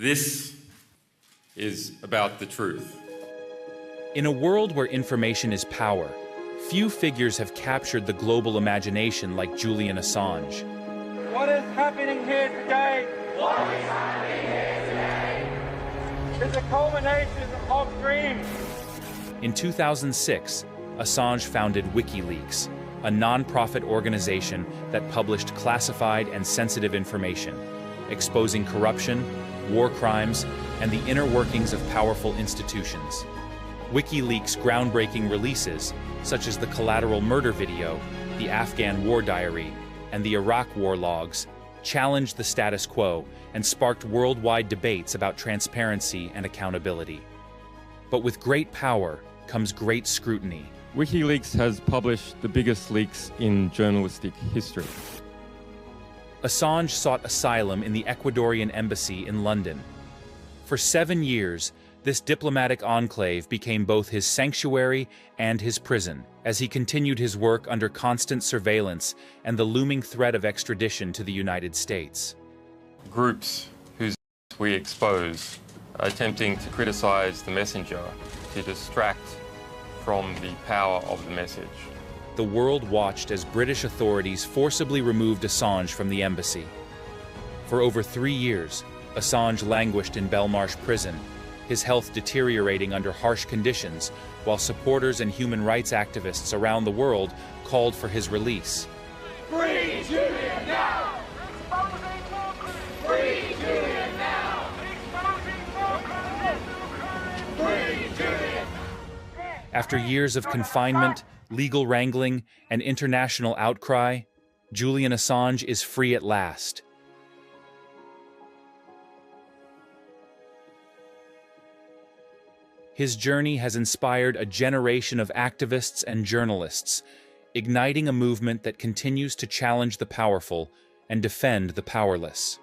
This is about the truth. In a world where information is power, few figures have captured the global imagination like Julian Assange. What is happening here today? What is happening here today? Is a culmination of dreams. In 2006, Assange founded WikiLeaks, a non-profit organization that published classified and sensitive information, exposing corruption, war crimes, and the inner workings of powerful institutions. WikiLeaks' groundbreaking releases, such as the Collateral Murder video, the Afghan War Diary, and the Iraq War logs, challenged the status quo and sparked worldwide debates about transparency and accountability. But with great power comes great scrutiny. WikiLeaks has published the biggest leaks in journalistic history. Assange sought asylum in the Ecuadorian embassy in London. For 7 years, this diplomatic enclave became both his sanctuary and his prison, as he continued his work under constant surveillance and the looming threat of extradition to the United States. Groups whose we expose are attempting to criticize the messenger, to distract from the power of the message. The world watched as British authorities forcibly removed Assange from the embassy. For over 3 years, Assange languished in Belmarsh prison, his health deteriorating under harsh conditions, while supporters and human rights activists around the world called for his release. Free Julian now! Free Julian now! Free Julian! After years of confinement, legal wrangling, and international outcry, Julian Assange is free at last. His journey has inspired a generation of activists and journalists, igniting a movement that continues to challenge the powerful and defend the powerless.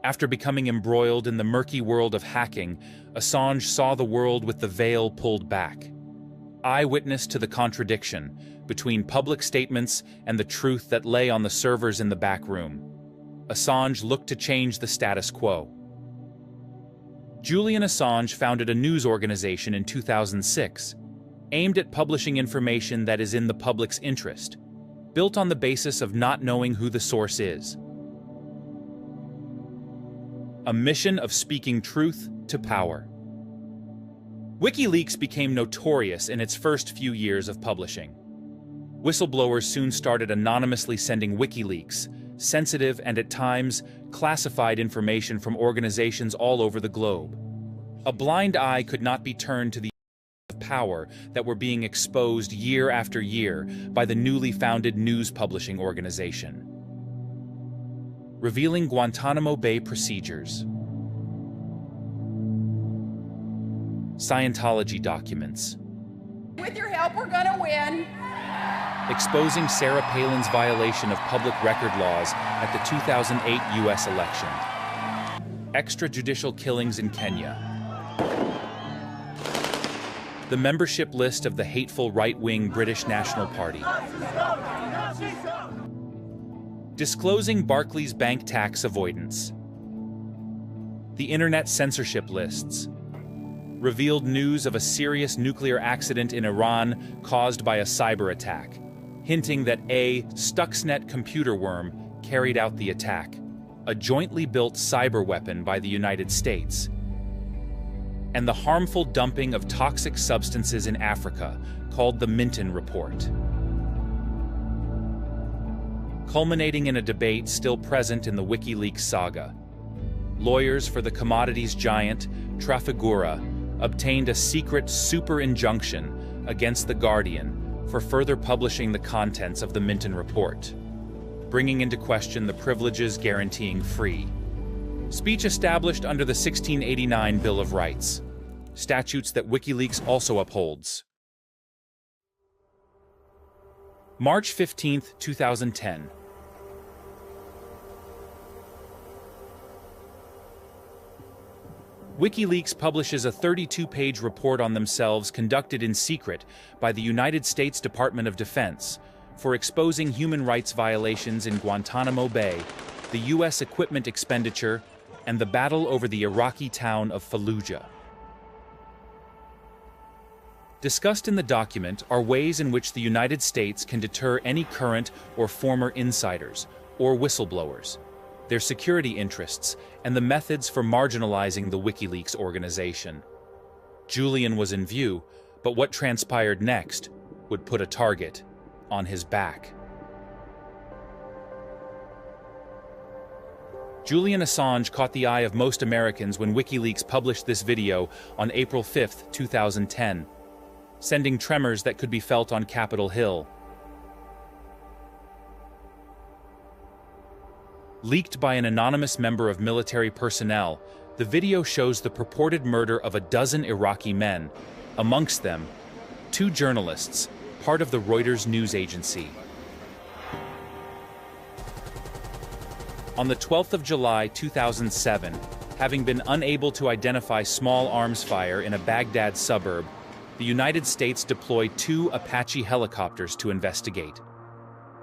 After becoming embroiled in the murky world of hacking, Assange saw the world with the veil pulled back. Eyewitness to the contradiction between public statements and the truth that lay on the servers in the back room, Assange looked to change the status quo. Julian Assange founded a news organization in 2006, aimed at publishing information that is in the public's interest, built on the basis of not knowing who the source is. A mission of speaking truth to power. WikiLeaks became notorious in its first few years of publishing. Whistleblowers soon started anonymously sending WikiLeaks sensitive and at times classified information from organizations all over the globe. A blind eye could not be turned to the of power that were being exposed year after year by the newly founded news publishing organization. Revealing Guantanamo Bay procedures. Scientology documents. With your help, we're gonna win. Exposing Sarah Palin's violation of public record laws at the 2008 U.S. election. Extrajudicial killings in Kenya. The membership list of the hateful right-wing British National Party. Disclosing Barclays bank tax avoidance. The internet censorship lists. Revealed news of a serious nuclear accident in Iran caused by a cyber attack, hinting that a Stuxnet computer worm carried out the attack, a jointly built cyber weapon by the United States. And the harmful dumping of toxic substances in Africa, called the Minton Report. Culminating in a debate still present in the WikiLeaks saga. Lawyers for the commodities giant, Trafigura, obtained a secret super injunction against The Guardian for further publishing the contents of the Minton Report, bringing into question the privileges guaranteeing free speech established under the 1689 Bill of Rights, statutes that WikiLeaks also upholds. March 15, 2010. WikiLeaks publishes a 32-page report on themselves conducted in secret by the United States Department of Defense for exposing human rights violations in Guantanamo Bay, the U.S. equipment expenditure, and the battle over the Iraqi town of Fallujah. Discussed in the document are ways in which the United States can deter any current or former insiders or whistleblowers, their security interests, and the methods for marginalizing the WikiLeaks organization. Julian was in view, but what transpired next would put a target on his back. Julian Assange caught the eye of most Americans when WikiLeaks published this video on April 5, 2010, sending tremors that could be felt on Capitol Hill. Leaked by an anonymous member of military personnel, the video shows the purported murder of a dozen Iraqi men, amongst them 2 journalists, part of the Reuters news agency. On the 12th of July 2007, having been unable to identify small arms fire in a Baghdad suburb, the United States deployed 2 Apache helicopters to investigate.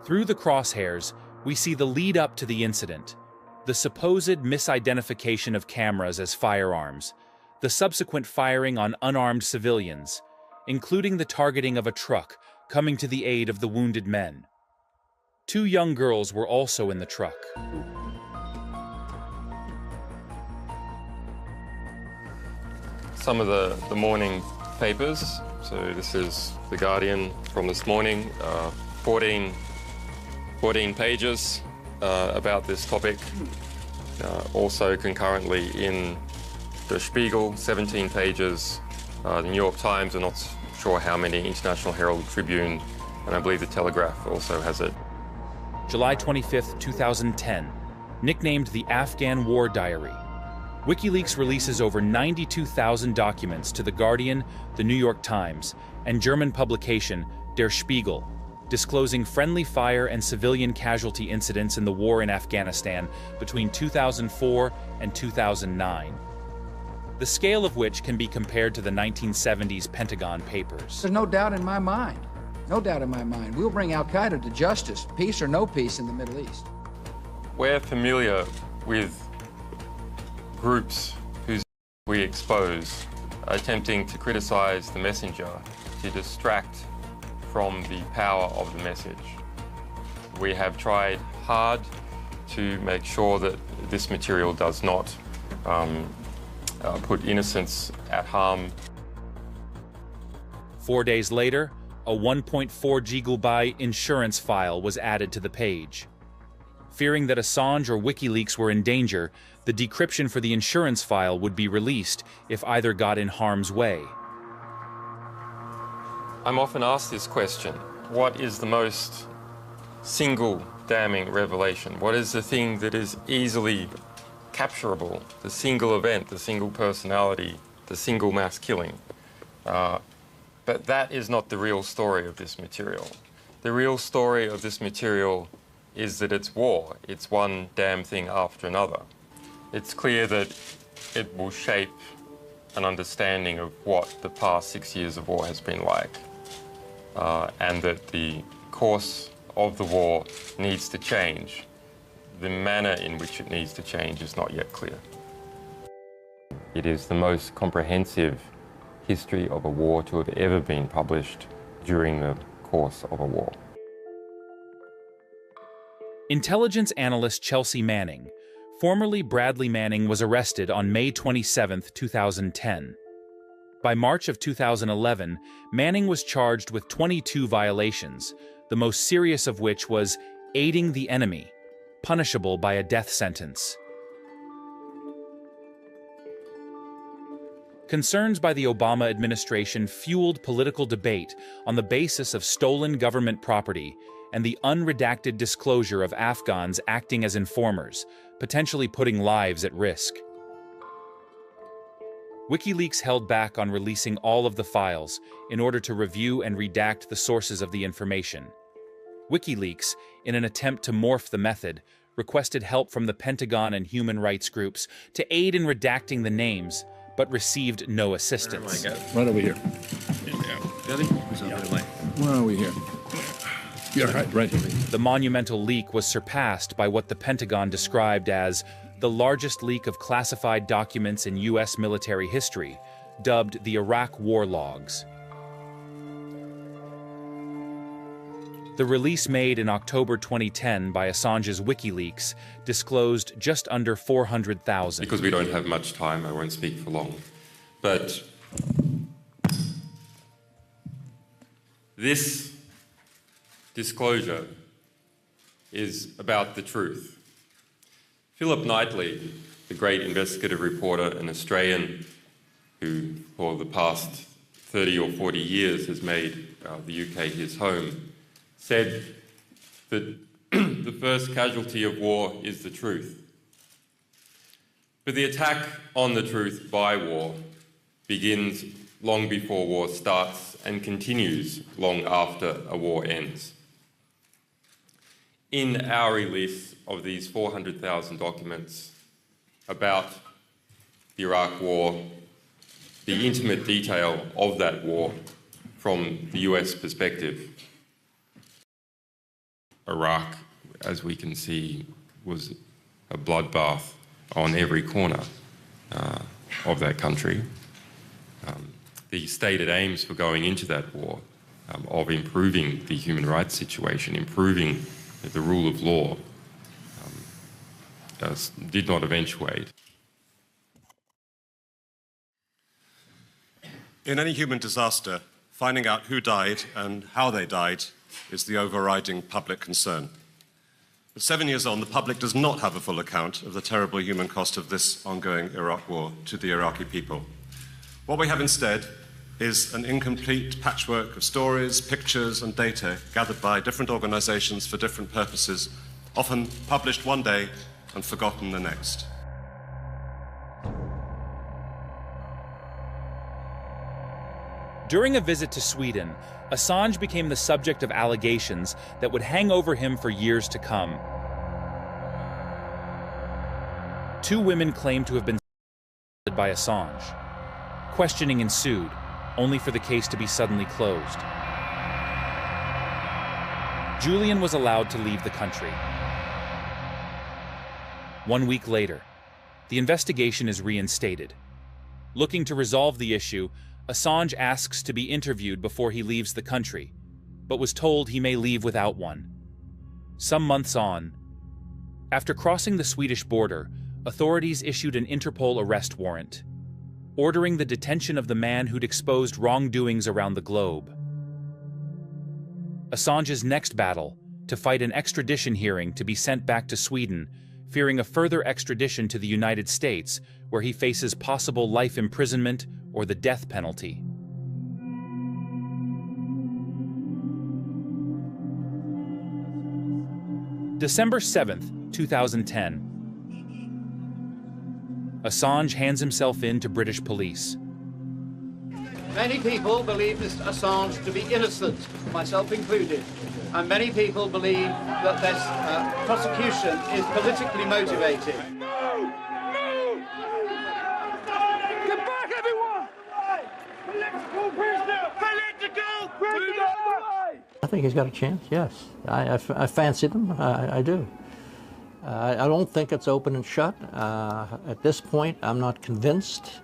Through the crosshairs, we see the lead up to the incident, the supposed misidentification of cameras as firearms, the subsequent firing on unarmed civilians, including the targeting of a truck coming to the aid of the wounded men. 2 young girls were also in the truck. Some of the morning papers. So this is The Guardian from this morning, 14 pages about this topic. Also concurrently in Der Spiegel, 17 pages. The New York Times, I'm not sure how many, International Herald Tribune, and I believe the Telegraph also has it. July 25, 2010, nicknamed the Afghan War Diary. WikiLeaks releases over 92,000 documents to The Guardian, The New York Times, and German publication Der Spiegel, disclosing friendly fire and civilian casualty incidents in the war in Afghanistan between 2004 and 2009, the scale of which can be compared to the 1970s Pentagon Papers. There's no doubt in my mind, we'll bring Al-Qaeda to justice, peace or no peace in the Middle East. We're familiar with groups whose we expose attempting to criticize the messenger, to distract from the power of the message. We have tried hard to make sure that this material does not put innocents at harm. 4 days later, a 1.4 GB insurance file was added to the page. Fearing that Assange or WikiLeaks were in danger, the decryption for the insurance file would be released if either got in harm's way. I'm often asked this question: what is the most single damning revelation? What is the thing that is easily capturable? The single event, the single personality, the single mass killing. But that is not the real story of this material. The real story of this material is that it's war. It's one damn thing after another. It's clear that it will shape an understanding of what the past 6 years of war has been like, and that the course of the war needs to change. The manner in which it needs to change is not yet clear. It is the most comprehensive history of a war to have ever been published during the course of a war. Intelligence analyst Chelsea Manning, formerly Bradley Manning, was arrested on May 27, 2010. By March of 2011, Manning was charged with 22 violations, the most serious of which was aiding the enemy, punishable by a death sentence. Concerns by the Obama administration fueled political debate on the basis of stolen government property and the unredacted disclosure of Afghans acting as informers, potentially putting lives at risk. WikiLeaks held back on releasing all of the files in order to review and redact the sources of the information. WikiLeaks, in an attempt to morph the method, requested help from the Pentagon and human rights groups to aid in redacting the names, but received no assistance. Right over here. Where are we here? Yeah, right here. The monumental leak was surpassed by what the Pentagon described as the largest leak of classified documents in U.S. military history, dubbed the Iraq War Logs. The release made in October 2010 by Assange's WikiLeaks disclosed just under 400,000. Because we don't have much time, I won't speak for long. But this disclosure is about the truth. Philip Knightley, the great investigative reporter, an Australian who for the past 30 or 40 years has made the UK his home, said that the first casualty of war is the truth. But the attack on the truth by war begins long before war starts and continues long after a war ends. In our release of these 400,000 documents about the Iraq War, the intimate detail of that war from the US perspective, Iraq, as we can see, was a bloodbath on every corner of that country. The stated aims for going into that war of improving the human rights situation, improving the rule of law, did not eventuate. In any human disaster, finding out who died and how they died is the overriding public concern. But 7 years on, the public does not have a full account of the terrible human cost of this ongoing Iraq war to the Iraqi people. What we have instead is an incomplete patchwork of stories, pictures, and data gathered by different organizations for different purposes, often published one day and forgotten the next. During a visit to Sweden, Assange became the subject of allegations that would hang over him for years to come. 2 women claimed to have been by Assange. Questioning ensued, only for the case to be suddenly closed. Julian was allowed to leave the country. 1 week later, the investigation is reinstated. Looking to resolve the issue, Assange asks to be interviewed before he leaves the country, but was told he may leave without one. Some months on, after crossing the Swedish border, authorities issued an Interpol arrest warrant, ordering the detention of the man who'd exposed wrongdoings around the globe. Assange's next battle, to fight an extradition hearing to be sent back to Sweden, fearing a further extradition to the United States, where he faces possible life imprisonment or the death penalty. December 7th, 2010. Assange hands himself in to British police. Many people believe Mr. Assange to be innocent, myself included, and many people believe that this prosecution is politically motivated. I think he's got a chance, yes. I fancy them, I do. I don't think it's open and shut. At this point, I'm not convinced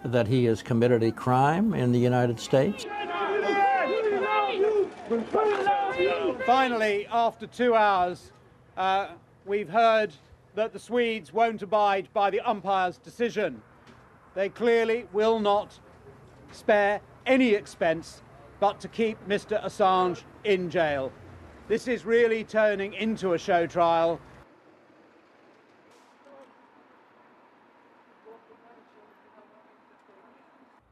that he has committed a crime in the United States. Finally, after 2 hours, we've heard that the Swedes won't abide by the umpire's decision. They clearly will not spare any expense but to keep Mr. Assange in jail. This is really turning into a show trial.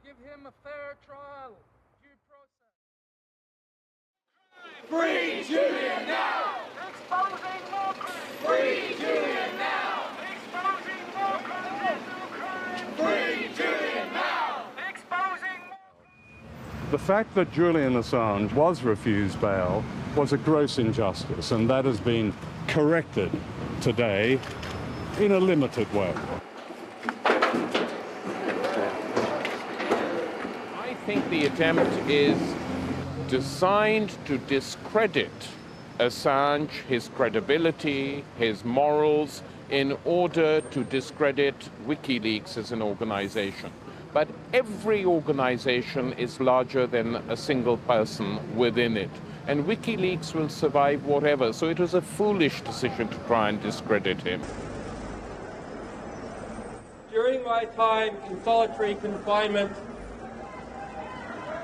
Give him a fair trial. Due process. Free Julian now! Exposing more crimes. Free Julian now! Exposing more crimes. Free Julian now! Exposing more crimes. The fact that Julian Assange was refused bail was a gross injustice, and that has been corrected today in a limited way. I think the attempt is designed to discredit Assange, his credibility, his morals, in order to discredit WikiLeaks as an organization. But every organization is larger than a single person within it. And WikiLeaks will survive whatever. So it was a foolish decision to try and discredit him. During my time in solitary confinement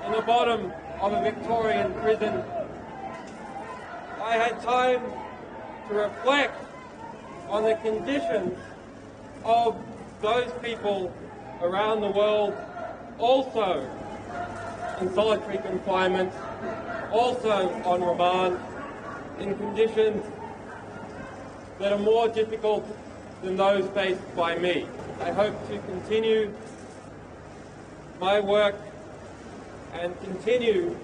in the bottom of a Victorian prison, I had time to reflect on the conditions of those people around the world also in solitary confinement, also on remand, in conditions that are more difficult than those faced by me. I hope to continue my work and continue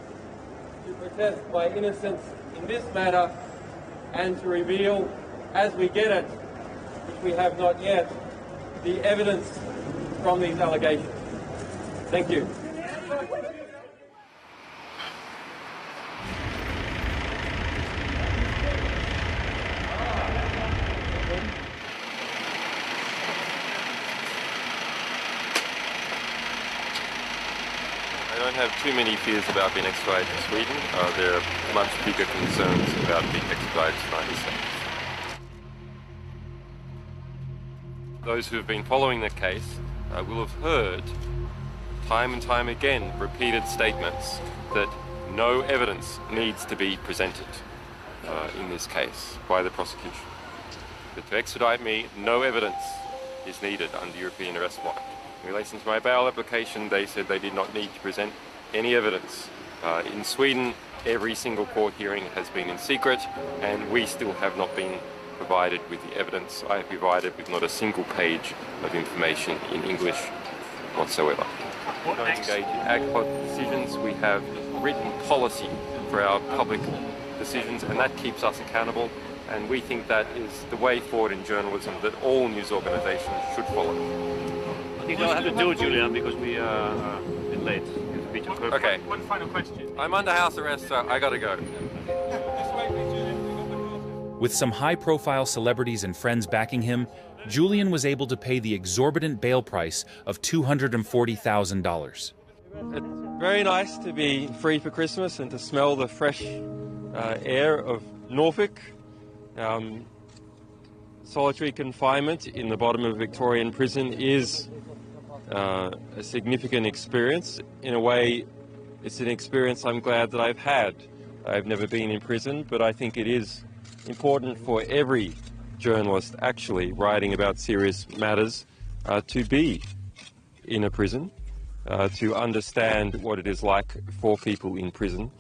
to protest my innocence in this matter and to reveal, as we get it, which we have not yet, the evidence from these allegations. Thank you. I don't have too many fears about being extradited to Sweden. There are much bigger concerns about being extradited to the United States. Those who have been following the case will have heard time and time again repeated statements that no evidence needs to be presented in this case by the prosecution. That to extradite me, no evidence is needed under European arrest warrant. In relation to my bail application, they said they did not need to present any evidence. In Sweden, every single court hearing has been in secret, and we still have not been provided with the evidence. I have provided with not a single page of information in English whatsoever. We don't engage in ad hoc decisions. We have written policy for our public decisions, and that keeps us accountable. And we think that is the way forward in journalism that all news organizations should follow. I think we'll have to do it, Julian, because we are a bit late. Okay. One final question. I'm under house arrest, so I gotta go. With some high-profile celebrities and friends backing him, Julian was able to pay the exorbitant bail price of $240,000. It's very nice to be free for Christmas and to smell the fresh air of Norfolk. Solitary confinement in the bottom of a Victorian prison is a significant experience. In a way, it's an experience I'm glad that I've had. I've never been in prison, but I think it is important for every journalist actually writing about serious matters to be in a prison, to understand what it is like for people in prison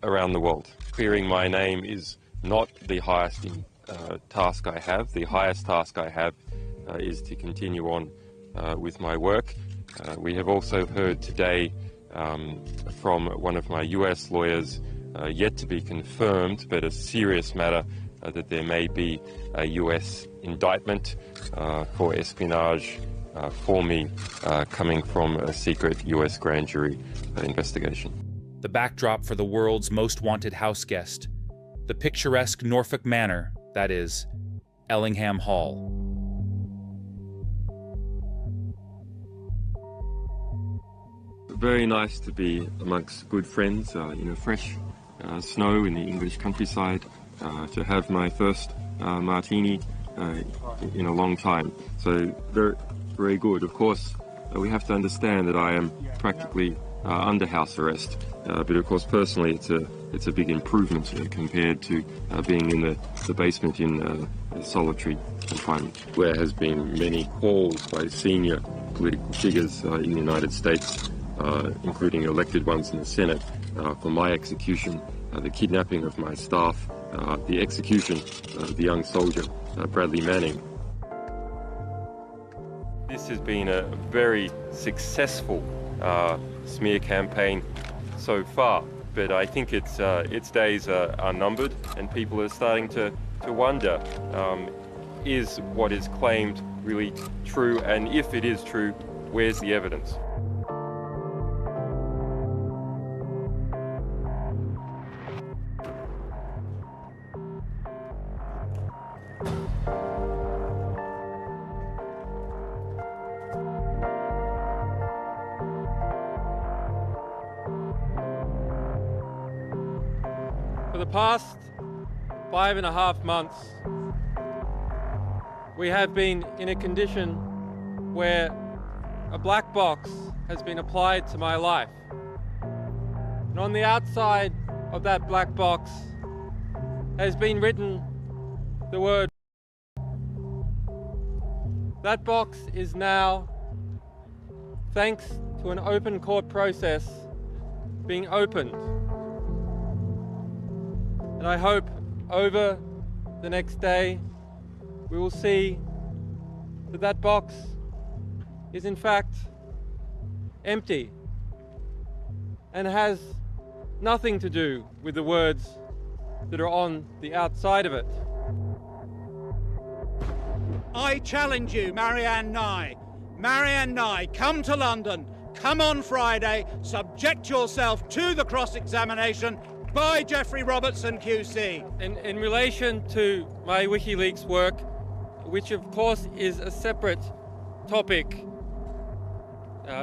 around the world. Clearing my name is not the highest task I have. The highest task I have is to continue on with my work. We have also heard today from one of my US lawyers, yet to be confirmed, but a serious matter, that there may be a US indictment for espionage for me coming from a secret US grand jury investigation. The backdrop for the world's most wanted house guest, the picturesque Norfolk Manor, that is, Ellingham Hall. Very nice to be amongst good friends in a fresh snow in the English countryside, to have my first martini in a long time. So very, very good. Of course, we have to understand that I am practically under house arrest, but of course personally it's a big improvement compared to being in the basement in solitary confinement. There has been many calls by senior political figures in the United States, including elected ones in the Senate, for my execution, the kidnapping of my staff, the execution of the young soldier, Bradley Manning. This has been a very successful smear campaign so far. But I think its days are numbered, and people are starting to wonder, is what is claimed really true? And if it is true, where's the evidence? For the past 5.5 months, we have been in a condition where a black box has been applied to my life. And on the outside of that black box has been written the word. That box is now, thanks to an open court process, being opened. And I hope over the next day we will see that that box is in fact empty and has nothing to do with the words that are on the outside of it. I challenge you, Marianne Nye. Marianne Nye, come to London, come on Friday, subject yourself to the cross-examination by Geoffrey Robertson QC. In relation to my WikiLeaks work, which of course is a separate topic,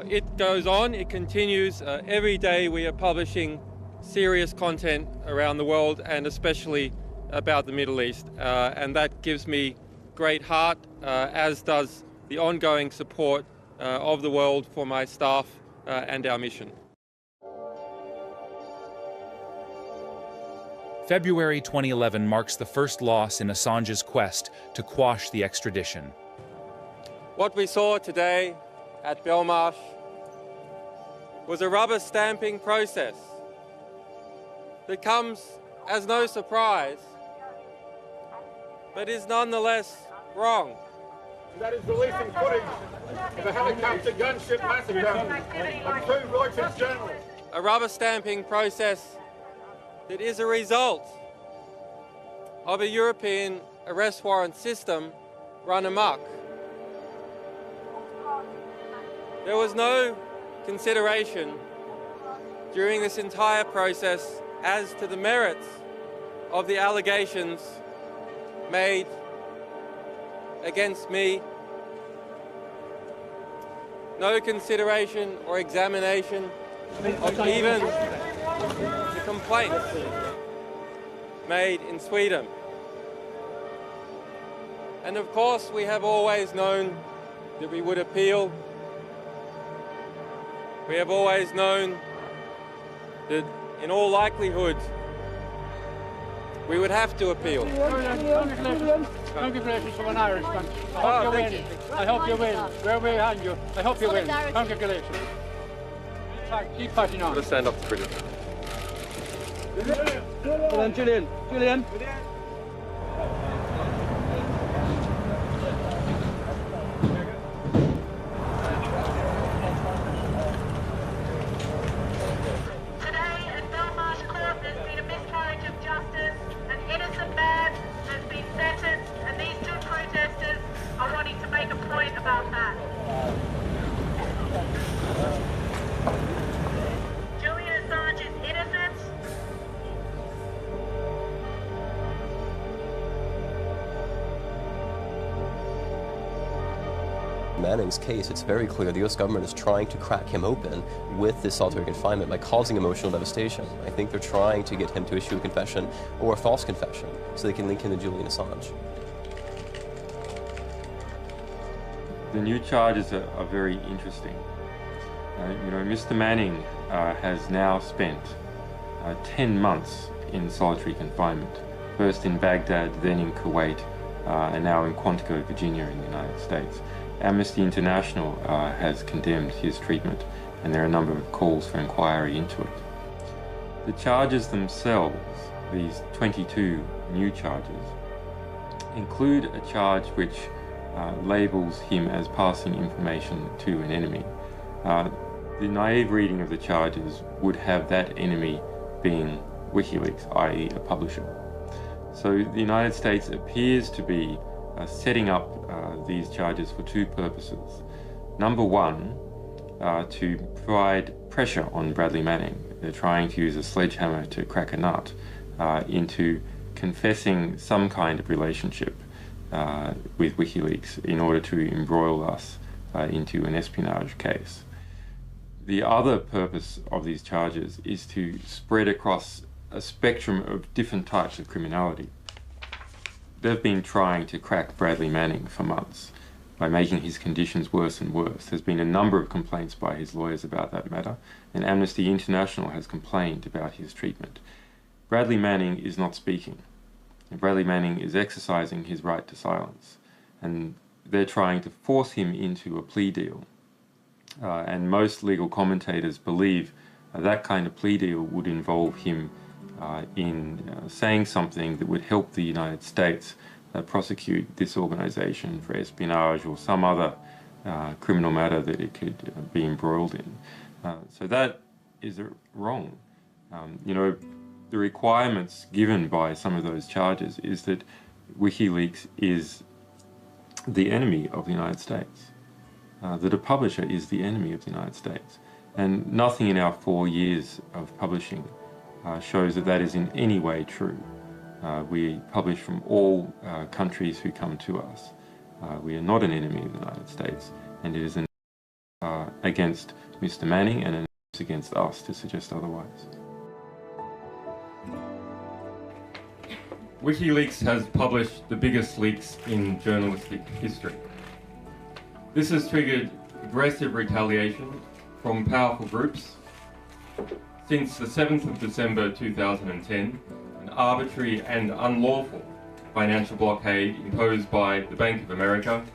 it goes on, it continues. Every day we are publishing serious content around the world, and especially about the Middle East. And that gives me great heart, as does the ongoing support of the world for my staff and our mission. February 2011 marks the first loss in Assange's quest to quash the extradition. What we saw today at Belmarsh was a rubber stamping process that comes as no surprise, but is nonetheless wrong. That is releasing footage of a helicopter gunship massacre of 2 Reuters journalists. A rubber stamping process that is a result of a European arrest warrant system run amok. There was no consideration during this entire process as to the merits of the allegations made against me. No consideration or examination of even the complaints made in Sweden. And of course, we have always known that we would appeal. We have always known that in all likelihood we would have to appeal. Congratulations from an Irishman. I hope you win. I hope you win. Where we hand you. I hope you win. Congratulations. Keep fighting on. Let's stand up to criticism. Well then, Julian. Julian. Julian Assange is innocent. Manning's case, it's very clear the U.S. government is trying to crack him open with this solitary confinement by causing emotional devastation. I think they're trying to get him to issue a confession or a false confession so they can link him to Julian Assange. The new charges are very interesting. Mr. Manning has now spent 10 months in solitary confinement, first in Baghdad, then in Kuwait, and now in Quantico, Virginia in the United States. Amnesty International has condemned his treatment, and there are a number of calls for inquiry into it. The charges themselves, these 22 new charges, include a charge which labels him as passing information to an enemy. The naive reading of the charges would have that enemy being WikiLeaks, i.e. a publisher. So the United States appears to be setting up these charges for two purposes. Number one, to provide pressure on Bradley Manning. They're trying to use a sledgehammer to crack a nut into confessing some kind of relationship with WikiLeaks in order to embroil us into an espionage case. The other purpose of these charges is to spread across a spectrum of different types of criminality. They've been trying to crack Bradley Manning for months by making his conditions worse and worse. There's been a number of complaints by his lawyers about that matter, and Amnesty International has complained about his treatment. Bradley Manning is not speaking. Bradley Manning is exercising his right to silence, and they're trying to force him into a plea deal. And most legal commentators believe that kind of plea deal would involve him in saying something that would help the United States prosecute this organization for espionage or some other criminal matter that it could be embroiled in. So that is wrong. You know, the requirements given by some of those charges is that WikiLeaks is the enemy of the United States, that a publisher is the enemy of the United States. And nothing in our 4 years of publishing shows that that is in any way true. We publish from all countries who come to us. We are not an enemy of the United States, and it is an against Mr. Manning and an against us to suggest otherwise. WikiLeaks has published the biggest leaks in journalistic history. This has triggered aggressive retaliation from powerful groups. Since the 7th of December 2010, an arbitrary and unlawful financial blockade imposed by the Bank of America,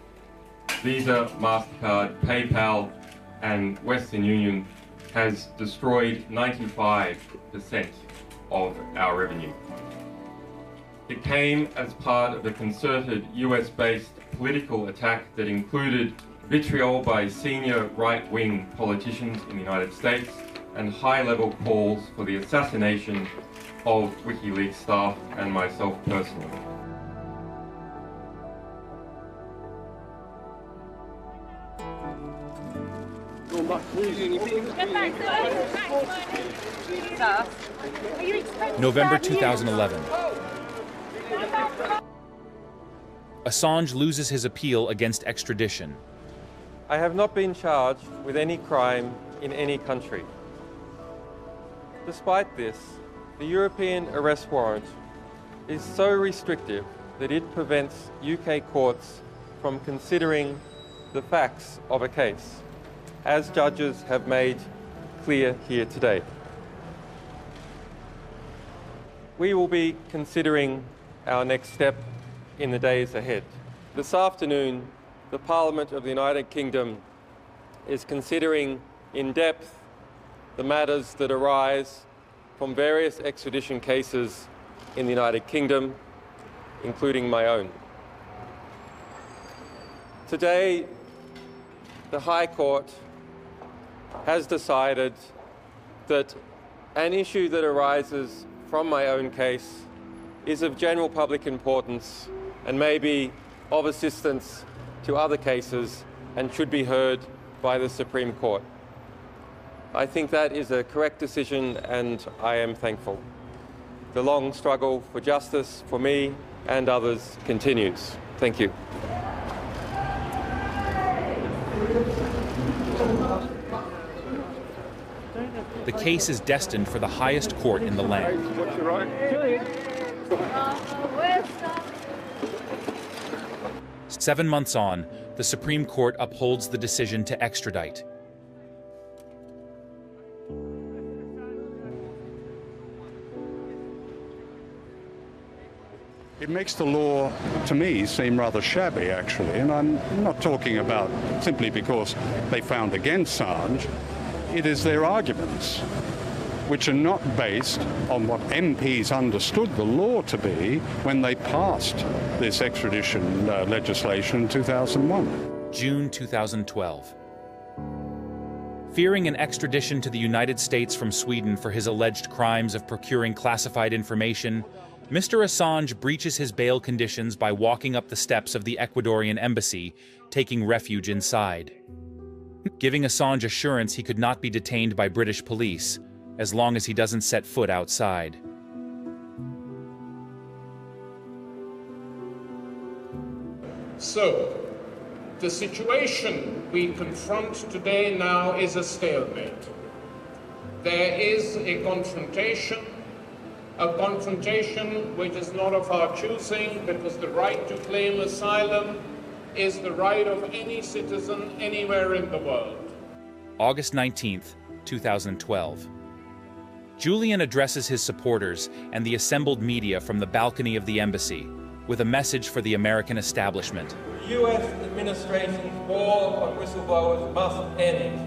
Visa, MasterCard, PayPal and Western Union has destroyed 95% of our revenue. It came as part of a concerted US-based political attack that included vitriol by senior right-wing politicians in the United States and high-level calls for the assassination of WikiLeaks staff and myself personally. November 2011. Assange loses his appeal against extradition. I have not been charged with any crime in any country. Despite this, the European arrest warrant is so restrictive that it prevents UK courts from considering the facts of a case, as judges have made clear here today. We will be considering our next step in the days ahead. This afternoon, the Parliament of the United Kingdom is considering in depth the matters that arise from various extradition cases in the United Kingdom, including my own. Today, the High Court has decided that an issue that arises from my own case is of general public importance and may be of assistance to other cases and should be heard by the Supreme Court. I think that is a correct decision and I am thankful. The long struggle for justice for me and others continues. Thank you. The case is destined for the highest court in the land. 7 months on, the Supreme Court upholds the decision to extradite. It makes the law, to me, seem rather shabby, actually, and I'm not talking about simply because they found against Assange. It is their arguments, which are not based on what MPs understood the law to be when they passed this extradition legislation in 2001. June 2012. Fearing an extradition to the United States from Sweden for his alleged crimes of procuring classified information, Mr. Assange breaches his bail conditions by walking up the steps of the Ecuadorian embassy, taking refuge inside, giving Assange assurance he could not be detained by British police as long as he doesn't set foot outside. So, the situation we confront today now is a stalemate. There is a confrontation which is not of our choosing, because the right to claim asylum is the right of any citizen anywhere in the world. August 19th, 2012. Julian addresses his supporters and the assembled media from the balcony of the embassy with a message for the American establishment. The U.S. administration's war on whistleblowers must end.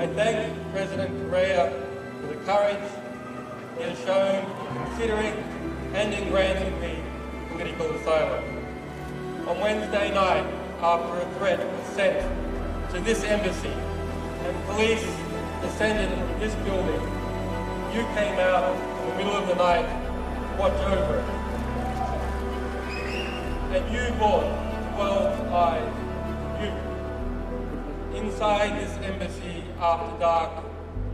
I thank President Correa for the courage he has shown in considering and in granting me political asylum. On Wednesday night, after a threat was sent to this embassy and police descended into this building, you came out in the middle of the night to watch over it. And you brought the world's eyes you. Inside this embassy after dark,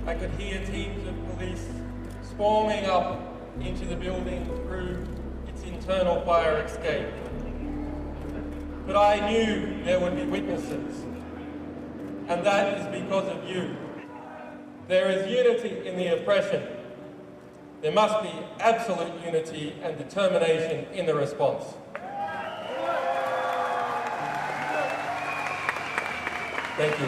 I could hear teams of police swarming up into the building through its internal fire escape. But I knew there would be witnesses, and that is because of you. There is unity in the oppression. There must be absolute unity and determination in the response. Thank you.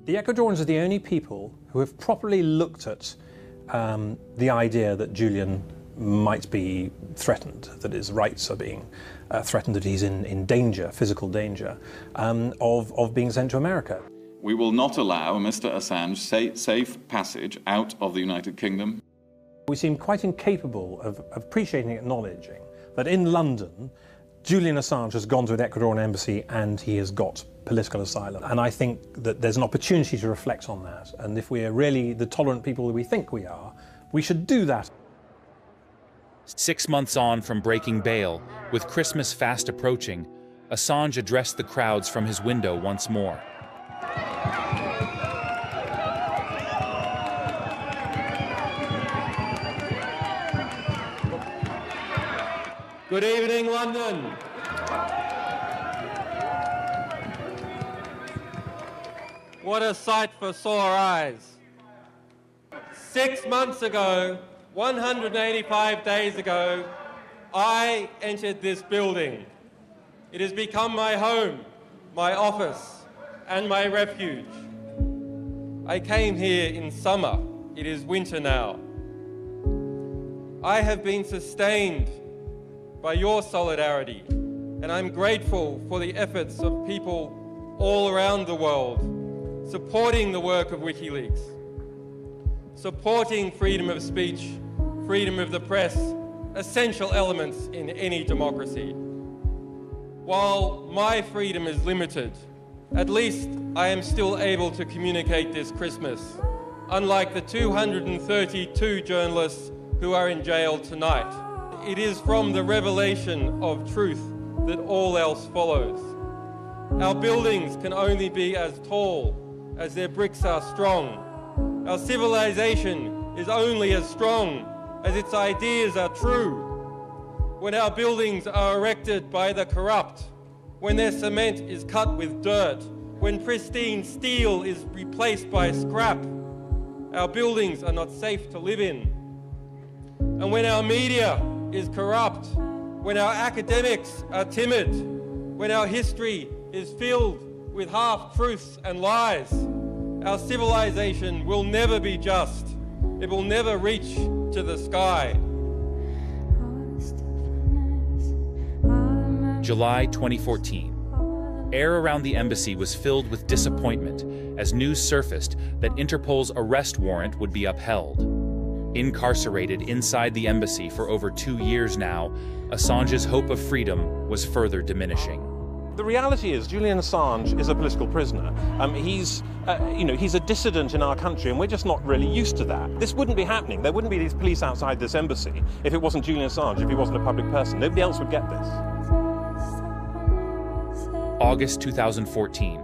The Ecuadorians are the only people who have properly looked at the idea that Julian might be threatened, that his rights are being threatened, that he's in danger, physical danger, of being sent to America. We will not allow Mr. Assange safe passage out of the United Kingdom. We seem quite incapable of appreciating and acknowledging that in London, Julian Assange has gone to an Ecuadorian embassy and he has got political asylum. And I think that there's an opportunity to reflect on that. And if we are really the tolerant people that we think we are, we should do that. 6 months on from breaking bail, with Christmas fast approaching, Assange addressed the crowds from his window once more. Good evening, London. What a sight for sore eyes. 6 months ago, 185 days ago, I entered this building. It has become my home, my office, and my refuge. I came here in summer. It is winter now. I have been sustained by your solidarity, and I'm grateful for the efforts of people all around the world supporting the work of WikiLeaks, supporting freedom of speech, freedom of the press, essential elements in any democracy. While my freedom is limited, at least I am still able to communicate this Christmas, unlike the 232 journalists who are in jail tonight. It is from the revelation of truth that all else follows. Our buildings can only be as tall as their bricks are strong. Our civilization is only as strong as its ideas are true. When our buildings are erected by the corrupt, when their cement is cut with dirt, when pristine steel is replaced by scrap, our buildings are not safe to live in. And when our media is corrupt, when our academics are timid, when our history is filled with half-truths and lies, our civilization will never be just. It will never reach to the sky. July 2014. air around the embassy was filled with disappointment as news surfaced that Interpol's arrest warrant would be upheld. Incarcerated inside the embassy for over 2 years now, Assange's hope of freedom was further diminishing. The reality is Julian Assange is a political prisoner. He's a dissident in our country, and we're just not really used to that. This wouldn't be happening. There wouldn't be these police outside this embassy if it wasn't Julian Assange, if he wasn't a public person. Nobody else would get this. August 2014.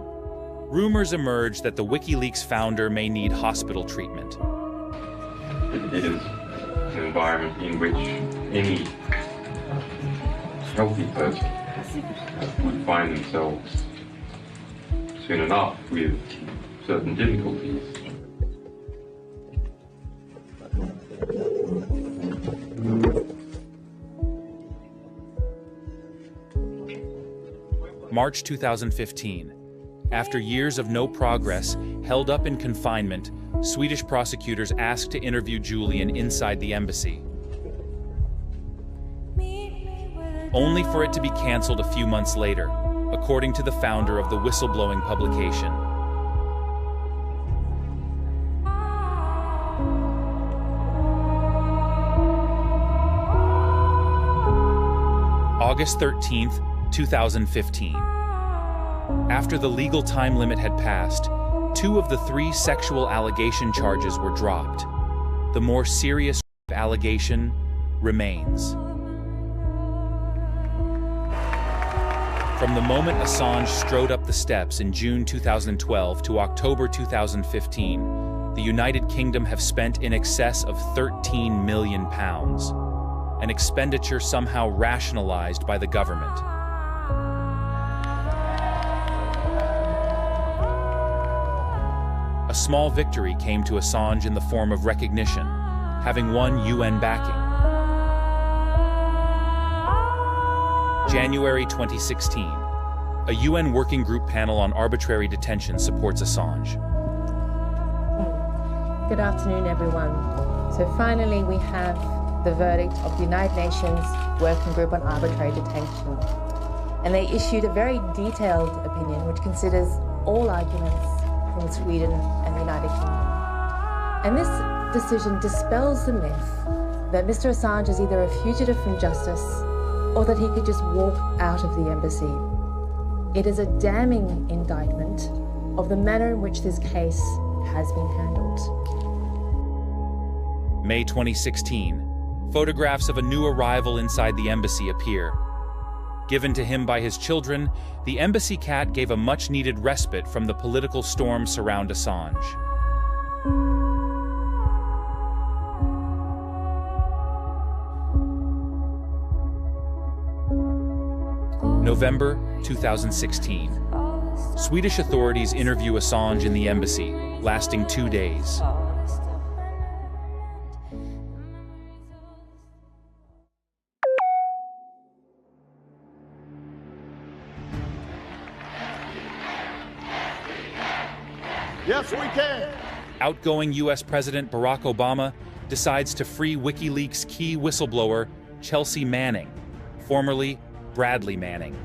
Rumors emerged that the WikiLeaks founder may need hospital treatment. It is an environment in which any healthy person would find themselves soon enough with certain difficulties. March 2015. After years of no progress, held up in confinement, Swedish prosecutors asked to interview Julian inside the embassy, only for it to be canceled a few months later, according to the founder of the whistleblowing publication. August 13th, 2015. After the legal time limit had passed, 2 of the 3 sexual allegation charges were dropped. The more serious allegation remains. From the moment Assange strode up the steps in June 2012 to October 2015, the United Kingdom have spent in excess of £13 million, an expenditure somehow rationalized by the government. A small victory came to Assange in the form of recognition, having won UN backing. January 2016. A UN working group panel on arbitrary detention supports Assange. Good afternoon, everyone. So finally we have the verdict of the United Nations Working Group on Arbitrary Detention. And they issued a very detailed opinion which considers all arguments from Sweden and the United Kingdom. And this decision dispels the myth that Mr. Assange is either a fugitive from justice or that he could just walk out of the embassy. It is a damning indictment of the manner in which this case has been handled. May 2016. Photographs of a new arrival inside the embassy appear. Given to him by his children, the embassy cat gave a much-needed respite from the political storm surround Assange. November 2016. Swedish authorities interview Assange in the embassy, lasting 2 days. Yes, we can. Outgoing U.S. President Barack Obama decides to free WikiLeaks key whistleblower Chelsea Manning, formerly Bradley Manning.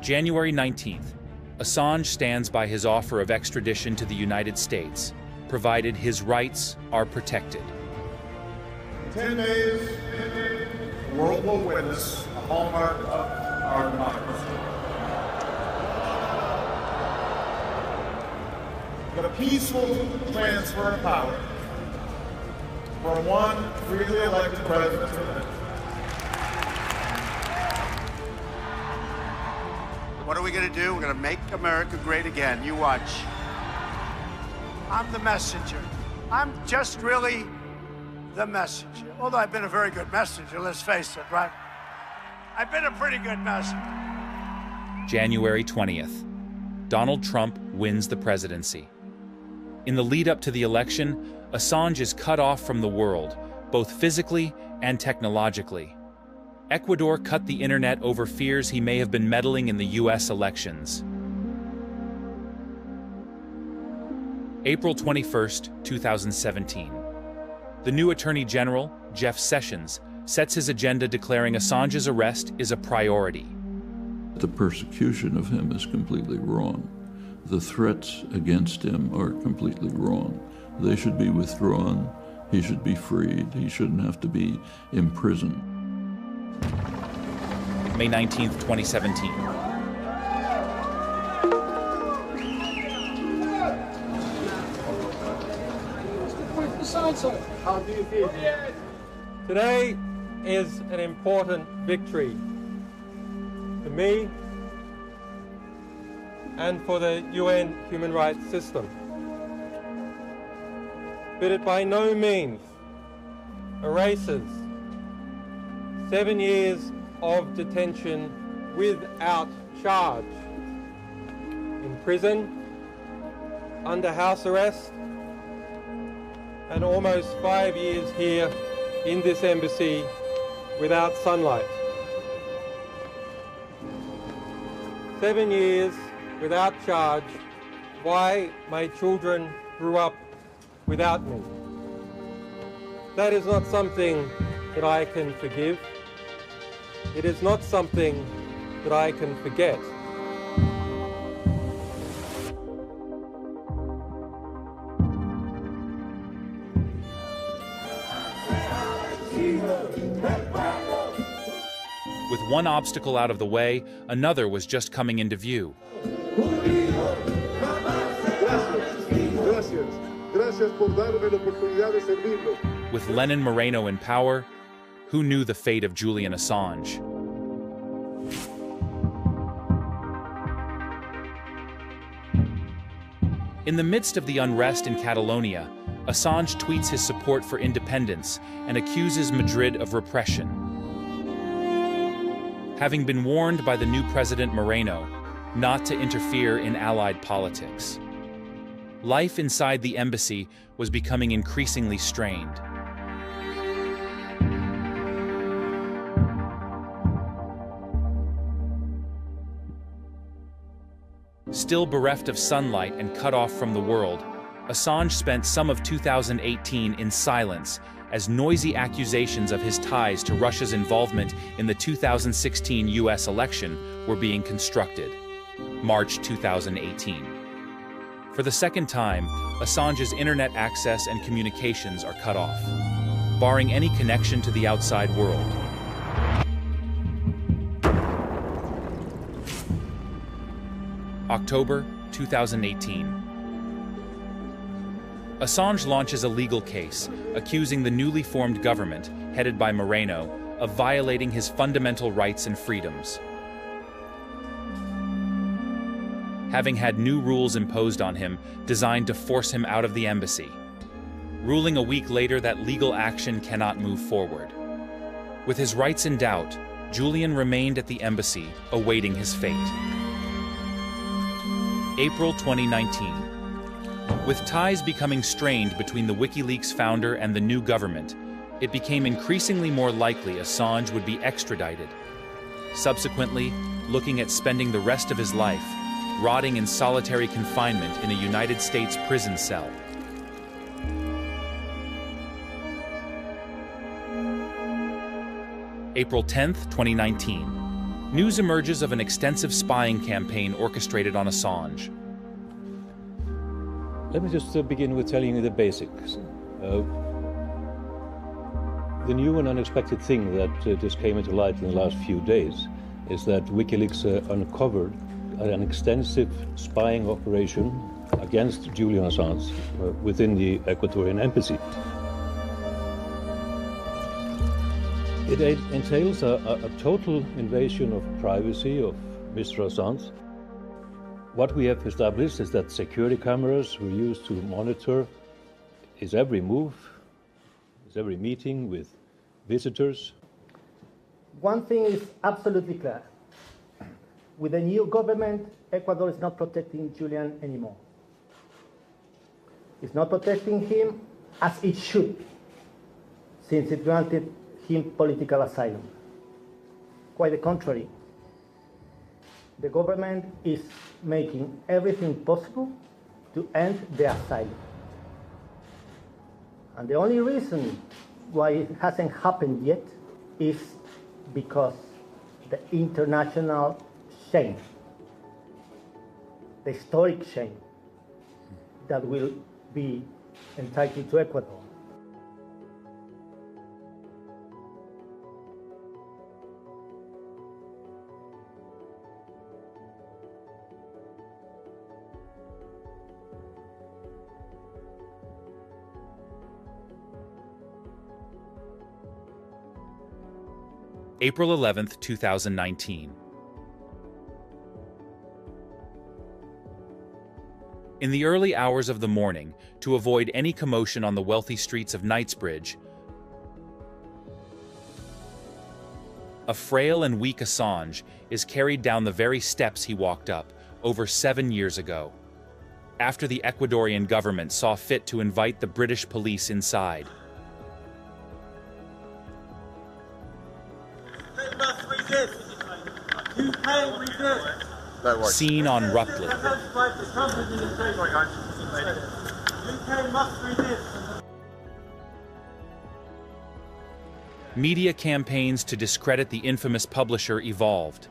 January 19th. Assange stands by his offer of extradition to the United States, provided his rights are protected. In 10 days, the world will witness a hallmark of our democracy. The peaceful transfer of power from one freely elected president to another. What are we going to do? We're going to make America great again. You watch. I'm the messenger. I'm just really the messenger. Although I've been a very good messenger, let's face it, right? I've been a pretty good messenger. January 20th. Donald Trump wins the presidency. In the lead-up to the election, Assange is cut off from the world, both physically and technologically. Ecuador cut the internet over fears he may have been meddling in the U.S. elections. April 21st, 2017. The new Attorney General, Jeff Sessions, sets his agenda declaring Assange's arrest is a priority. The persecution of him is completely wrong. The threats against him are completely wrong. They should be withdrawn. He should be freed. He shouldn't have to be imprisoned. May 19th, 2017. How do you feel? Today is an important victory for me and for the UN human rights system. But it by no means erases 7 years of detention without charge, in prison, under house arrest, and almost 5 years here in this embassy without sunlight. 7 years without charge, why my children grew up without me. That is not something that I can forgive. It is not something that I can forget. With one obstacle out of the way, another was just coming into view. With Lenin Moreno in power, who knew the fate of Julian Assange? In the midst of the unrest in Catalonia, Assange tweets his support for independence and accuses Madrid of repression. Having been warned by the new President Moreno not to interfere in Allied politics. Life inside the embassy was becoming increasingly strained. Still bereft of sunlight and cut off from the world, Assange spent some of 2018 in silence as noisy accusations of his ties to Russia's involvement in the 2016 US election were being constructed. March 2018. For the second time, Assange's internet access and communications are cut off, barring any connection to the outside world. October 2018. Assange launches a legal case accusing the newly formed government, headed by Moreno, of violating his fundamental rights and freedoms. Having had new rules imposed on him designed to force him out of the embassy, ruling a week later that legal action cannot move forward. With his rights in doubt, Julian remained at the embassy, awaiting his fate. April 2019. With ties becoming strained between the WikiLeaks founder and the new government, it became increasingly more likely Assange would be extradited. Subsequently, looking at spending the rest of his life rotting in solitary confinement in a United States prison cell. April 10th, 2019. News emerges of an extensive spying campaign orchestrated on Assange. Let me just begin with telling you the basics. The new and unexpected thing that just came into light in the last few days is that WikiLeaks uncovered an extensive spying operation against Julian Assange within the Ecuadorian embassy. It entails a total invasion of privacy of Mr. Assange. What we have established is that security cameras were used to monitor his every move, his every meeting with visitors. One thing is absolutely clear. With the new government, Ecuador is not protecting Julian anymore. It's not protecting him as it should, since it granted him political asylum. Quite the contrary. The government is making everything possible to end the asylum. And the only reason why it hasn't happened yet is because the international shame, the historic shame that will be entitled to Ecuador. April 11, 2019. In the early hours of the morning, to avoid any commotion on the wealthy streets of Knightsbridge, a frail and weak Assange is carried down the very steps he walked up over 7 years ago, after the Ecuadorian government saw fit to invite the British police inside. Seen on Ruptly. Media campaigns to discredit the infamous publisher evolved.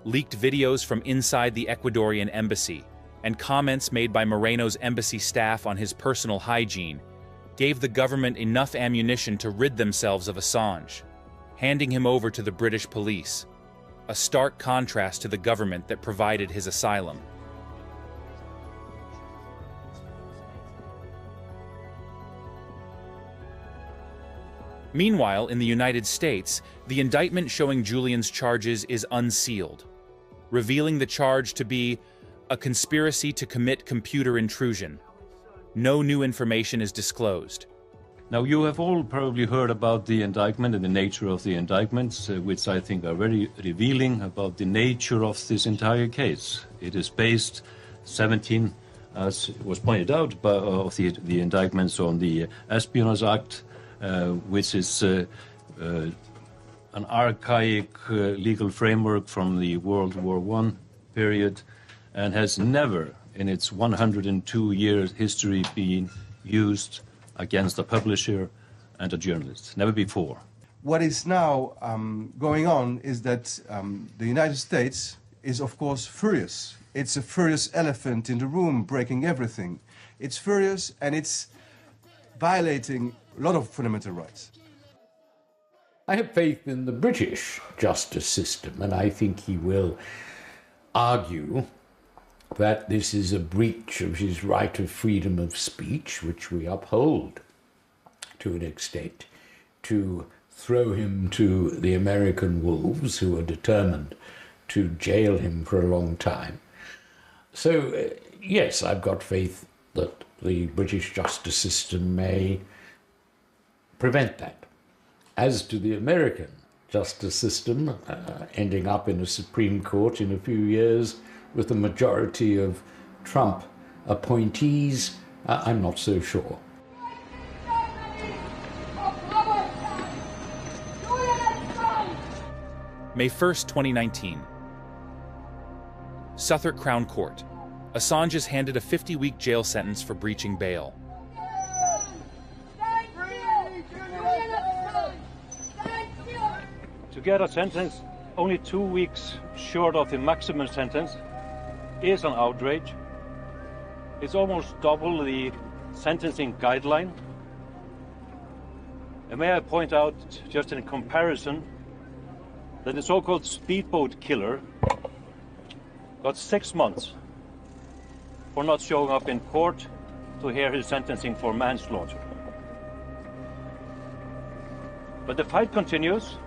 Leaked videos from inside the Ecuadorian embassy and comments made by Moreno's embassy staff on his personal hygiene gave the government enough ammunition to rid themselves of Assange, handing him over to the British police, a stark contrast to the government that provided his asylum. Meanwhile, in the United States, the indictment showing Julian's charges is unsealed, revealing the charge to be a conspiracy to commit computer intrusion. No new information is disclosed. Now, you have all probably heard about the indictment and the nature of the indictments, which I think are very revealing about the nature of this entire case. It is based, 17, as was pointed out, of the indictments on the Espionage Act, which is an archaic legal framework from the World War I period, and has never, in its 102-year history, been used against a publisher and a journalist. Never before. What is now going on is that the United States is, of course, furious. It's a furious elephant in the room, breaking everything. It's furious and it's violating a lot of fundamental rights. I have faith in the British justice system, and I think he will argue that this is a breach of his right of freedom of speech, which we uphold to an extent, to throw him to the American wolves, who are determined to jail him for a long time. So, yes, I've got faith that the British justice system may prevent that. As to the American justice system, ending up in a Supreme Court in a few years with a majority of Trump appointees, I'm not so sure. May 1st, 2019. Southwark Crown Court. Assange is handed a 50-week jail sentence for breaching bail. To get a sentence only 2 weeks short of the maximum sentence is an outrage. It's almost double the sentencing guideline. And may I point out, just in comparison, that the so-called speedboat killer got 6 months for not showing up in court to hear his sentencing for manslaughter. But the fight continues.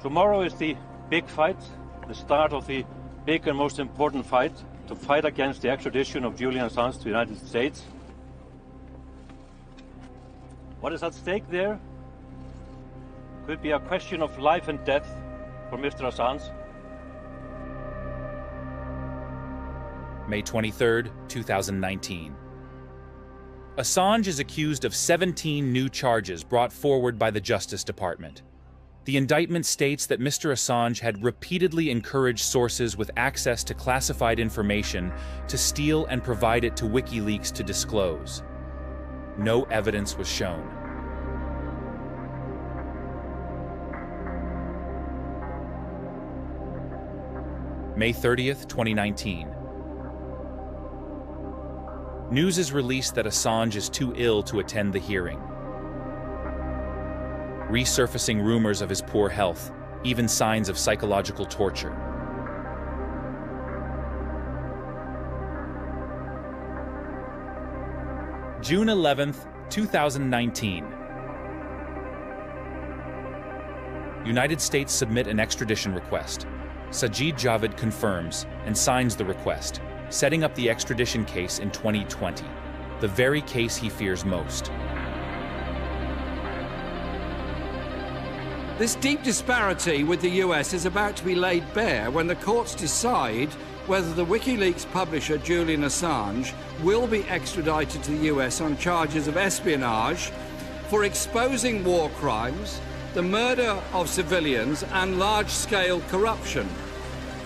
Tomorrow is the big fight, the start of the big and most important fight, to fight against the extradition of Julian Assange to the United States. What is at stake there? Could be a question of life and death for Mr. Assange. May 23rd, 2019. Assange is accused of 17 new charges brought forward by the Justice Department. The indictment states that Mr. Assange had repeatedly encouraged sources with access to classified information to steal and provide it to WikiLeaks to disclose. No evidence was shown. May 30th, 2019. News is released that Assange is too ill to attend the hearing, resurfacing rumors of his poor health, even signs of psychological torture. June 11th, 2019. United States submit an extradition request. Sajid Javid confirms and signs the request, setting up the extradition case in 2020, the very case he fears most. This deep disparity with the US is about to be laid bare when the courts decide whether the WikiLeaks publisher Julian Assange will be extradited to the US on charges of espionage for exposing war crimes, the murder of civilians and large-scale corruption.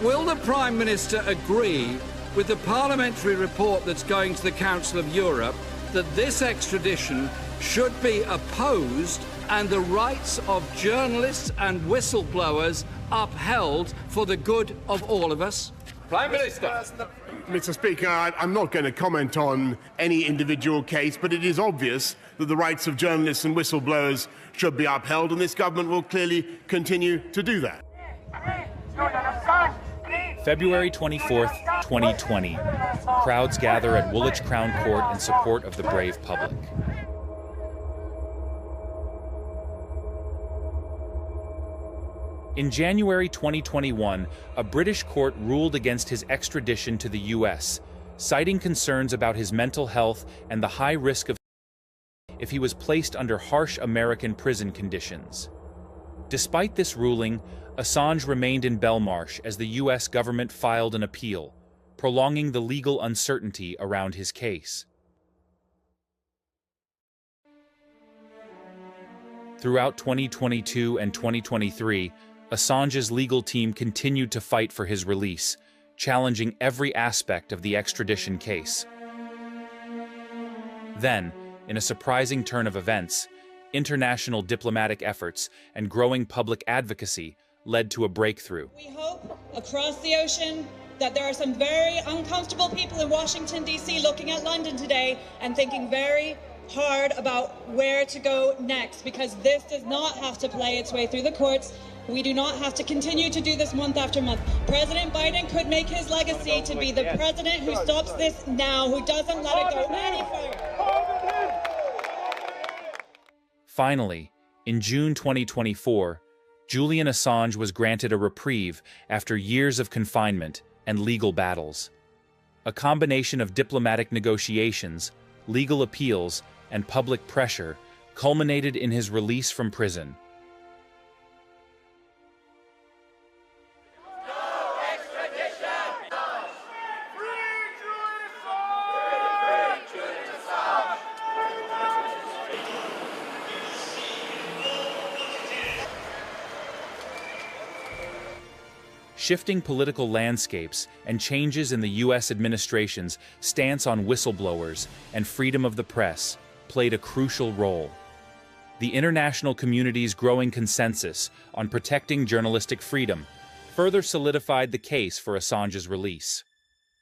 Will the Prime Minister agree with the parliamentary report that's going to the Council of Europe that this extradition should be opposed and the rights of journalists and whistleblowers upheld for the good of all of us? Prime Minister. Mr. Speaker, I'm not going to comment on any individual case, but it is obvious that the rights of journalists and whistleblowers should be upheld, and this government will clearly continue to do that. February 24th, 2020. Crowds gather at Woolwich Crown Court in support of the brave public. In January 2021, a British court ruled against his extradition to the US, citing concerns about his mental health and the high risk of if he was placed under harsh American prison conditions. Despite this ruling, Assange remained in Belmarsh as the US government filed an appeal, prolonging the legal uncertainty around his case. Throughout 2022 and 2023, Assange's legal team continued to fight for his release, challenging every aspect of the extradition case. Then, in a surprising turn of events, international diplomatic efforts and growing public advocacy led to a breakthrough. We hope across the ocean that there are some very uncomfortable people in Washington, D.C. looking at London today and thinking very hard about where to go next, because this does not have to play its way through the courts. We do not have to continue to do this month after month. President Biden could make his legacy to be the president who stops this now, who doesn't let it go any further. Finally, in June 2024, Julian Assange was granted a reprieve after years of confinement and legal battles. A combination of diplomatic negotiations, legal appeals, and public pressure culminated in his release from prison. Shifting political landscapes and changes in the U.S. administration's stance on whistleblowers and freedom of the press played a crucial role. The international community's growing consensus on protecting journalistic freedom further solidified the case for Assange's release.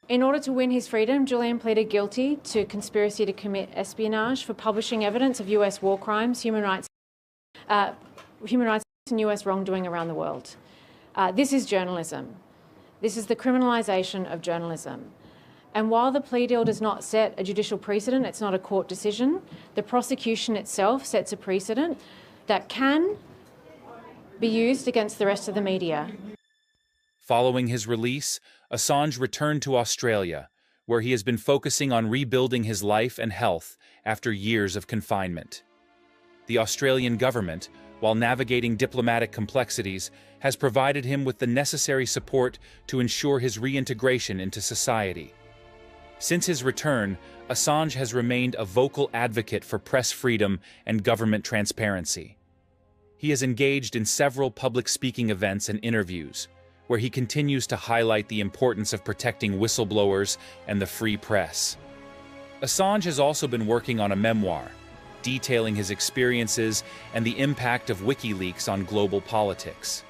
In order to win his freedom, Julian pleaded guilty to conspiracy to commit espionage for publishing evidence of U.S. war crimes, human rights and U.S. wrongdoing around the world. This is journalism. This is the criminalisation of journalism. And while the plea deal does not set a judicial precedent, it's not a court decision, the prosecution itself sets a precedent that can be used against the rest of the media. Following his release, Assange returned to Australia, where he has been focusing on rebuilding his life and health after years of confinement. The Australian government, while navigating diplomatic complexities, has provided him with the necessary support to ensure his reintegration into society. Since his return, Assange has remained a vocal advocate for press freedom and government transparency. He has engaged in several public speaking events and interviews, where he continues to highlight the importance of protecting whistleblowers and the free press. Assange has also been working on a memoir, detailing his experiences and the impact of WikiLeaks on global politics.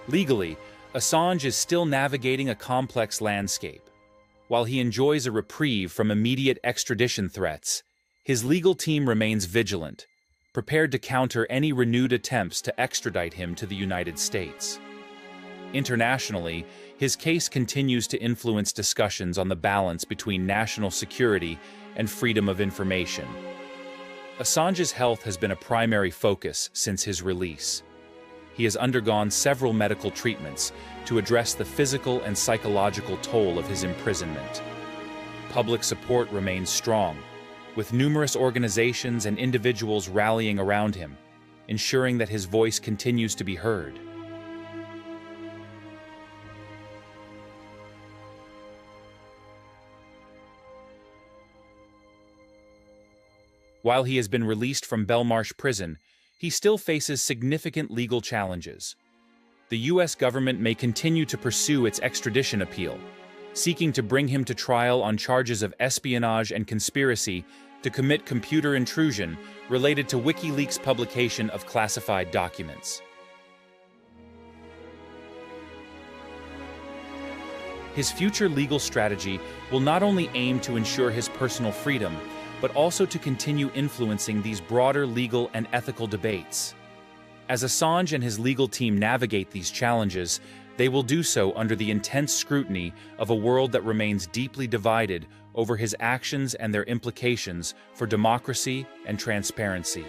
Legally, Assange is still navigating a complex landscape. While he enjoys a reprieve from immediate extradition threats, his legal team remains vigilant, prepared to counter any renewed attempts to extradite him to the United States. Internationally, his case continues to influence discussions on the balance between national security and freedom of information. Assange's health has been a primary focus since his release. He has undergone several medical treatments to address the physical and psychological toll of his imprisonment. Public support remains strong, with numerous organizations and individuals rallying around him, ensuring that his voice continues to be heard. While he has been released from Belmarsh prison, he still faces significant legal challenges. The U.S. government may continue to pursue its extradition appeal, seeking to bring him to trial on charges of espionage and conspiracy to commit computer intrusion related to WikiLeaks' publication of classified documents. His future legal strategy will not only aim to ensure his personal freedom, but also to continue influencing these broader legal and ethical debates. As Assange and his legal team navigate these challenges, they will do so under the intense scrutiny of a world that remains deeply divided over his actions and their implications for democracy and transparency.